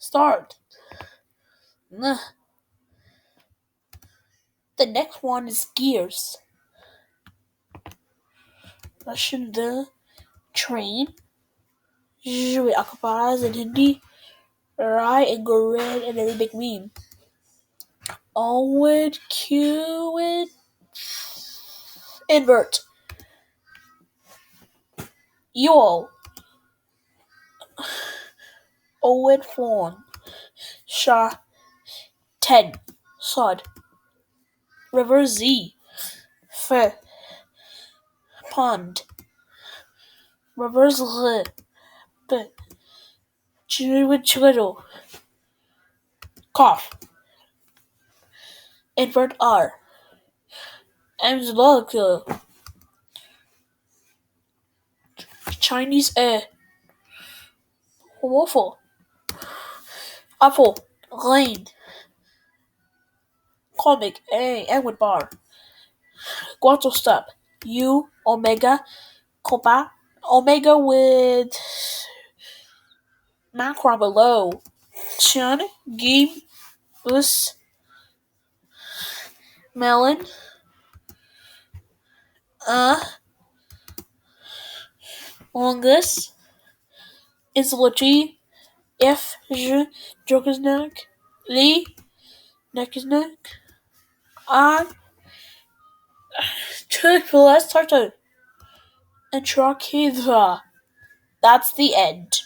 Start. The next one is gears. Russian the train. Usually occupies in Hindi. Right and go red and then big meme. Onward, cue it. Invert. Yule. Owen Fawn. Shah. 10. Sod. River Z. F. Pond. Rivers L. B. Chittle. Cough. Invert R. M's logo. Chinese A. Waffle. Apple. Lane. Comic A. Edward Bar. Guato Step. U. Omega. Copa. Omega with macron below. Chun. Game. Bus. Melon. Longus. Isology. F. J. Jokisnak. Lee. Nekisnak. I. Chick-fil-A started. And Trakidra. That's the end.